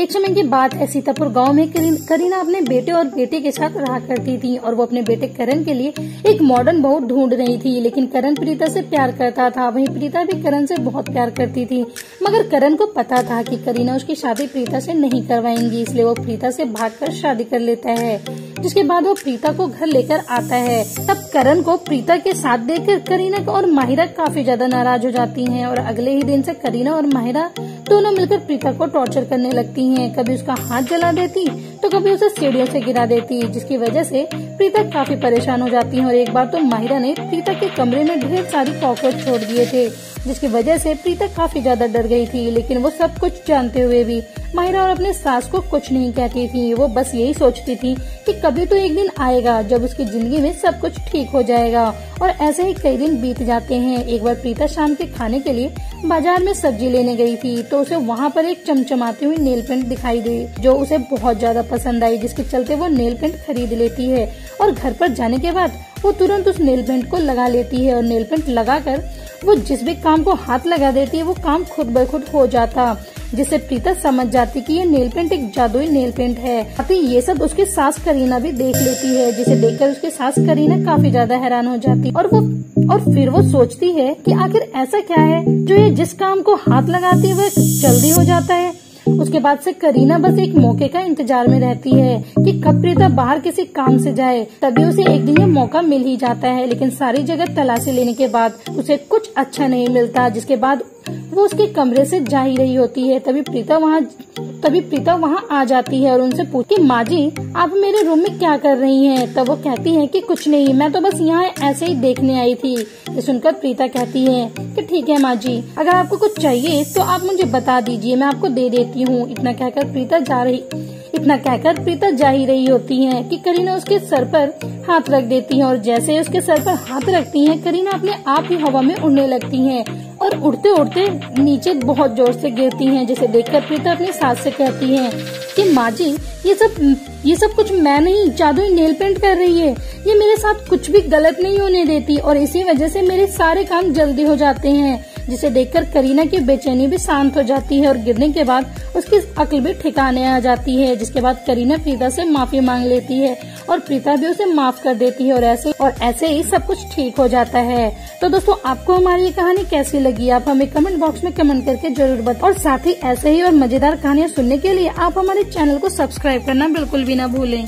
एक समय की बात है, सीतापुर गांव में करीना अपने बेटे और बेटे के साथ रहा करती थी और वो अपने बेटे करण के लिए एक मॉडर्न बहू ढूंढ रही थी। लेकिन करण प्रीता से प्यार करता था, वहीं प्रीता भी करण से बहुत प्यार करती थी। मगर करण को पता था कि करीना उसकी शादी प्रीता से नहीं करवाएंगी, इसलिए वो प्रीता से भागकर शादी कर लेता है। जिसके बाद वो प्रीता को घर लेकर आता है। तब करण को प्रीता के साथ देखकर करीना और माहिरा काफी ज्यादा नाराज हो जाती हैं और अगले ही दिन से करीना और माहिरा दोनों मिलकर प्रीता को टॉर्चर करने लगती हैं। कभी उसका हाथ जला देती तो कभी उसे सीढ़ियों से गिरा देती, जिसकी वजह से प्रीता काफी परेशान हो जाती है। और एक बार तो माहिरा ने प्रीता के कमरे में ढेर सारी कॉकरोच छोड़ दिए थे, जिसकी वजह से प्रीता काफी ज्यादा डर गई थी। लेकिन वो सब कुछ जानते हुए भी माहिरा और अपने सास को कुछ नहीं कहती थी। वो बस यही सोचती थी कि कभी तो एक दिन आएगा जब उसकी जिंदगी में सब कुछ ठीक हो जाएगा। और ऐसे ही कई दिन बीत जाते हैं। एक बार प्रीता शाम के खाने के लिए बाजार में सब्जी लेने गई थी तो उसे वहाँ पर एक चमचमाती हुई नेल पेंट दिखाई दी जो उसे बहुत ज्यादा पसंद आई, जिसके चलते वो नेल पेंट खरीद लेती है। और घर पर जाने के बाद वो तुरंत उस नेल पेंट को लगा लेती है और नेल पेंट लगाकर वो जिस भी काम को हाथ लगा देती है वो काम खुद ब खुद हो जाता, जिससे प्रीता समझ जाती कि ये नेल पेंट एक जादुई नेल पेंट है। अभी ये सब उसकी सास करीना भी देख लेती है, जिसे देखकर उसकी सास करीना काफी ज्यादा हैरान हो जाती और फिर वो सोचती है कि आखिर ऐसा क्या है जो ये जिस काम को हाथ लगाती है वह जल्दी हो जाता है। उसके बाद से करीना बस एक मौके का इंतजार में रहती है कि कब प्रीता बाहर किसी काम से जाए, तभी उसे एक दिन ये मौका मिल ही जाता है। लेकिन सारी जगह तलाशी लेने के बाद उसे कुछ अच्छा नहीं मिलता, जिसके बाद वो उसके कमरे से जा ही रही होती है। तभी प्रीता वहाँ आ जाती है और उनसे पूछती कि माँ जी आप मेरे रूम में क्या कर रही हैं? तब वो कहती हैं कि कुछ नहीं, मैं तो बस यहाँ ऐसे ही देखने आई थी। ये सुनकर प्रीता कहती है कि ठीक है माँ जी, अगर आपको कुछ चाहिए तो आप मुझे बता दीजिए, मैं आपको दे देती हूँ। इतना कहकर प्रीता जा ही रही होती है कि करीना उसके सर पर हाथ रख देती है और जैसे ही उसके सर पर हाथ रखती है करीना अपने आप ही हवा में उड़ने लगती है और उड़ते उड़ते नीचे बहुत जोर से गिरती हैं, जिसे देखकर प्रीता अपनी सास से कहती है कि माँ जी ये सब कुछ मैं नहीं, जादुई नेल पेंट कर रही है। ये मेरे साथ कुछ भी गलत नहीं होने देती और इसी वजह से मेरे सारे काम जल्दी हो जाते हैं। जिसे देखकर करीना की बेचैनी भी शांत हो जाती है और गिरने के बाद उसकी अक्ल भी ठिकाने आ जाती है। जिसके बाद करीना प्रीता से माफी मांग लेती है और प्रीता भी उसे माफ कर देती है और ऐसे ही सब कुछ ठीक हो जाता है। तो दोस्तों आपको हमारी ये कहानी कैसी लगी आप हमें कमेंट बॉक्स में कमेंट करके जरूर बताएं और साथ ही ऐसे ही और मजेदार कहानियाँ सुनने के लिए आप हमारे चैनल को सब्सक्राइब करना बिल्कुल भी ना भूलें।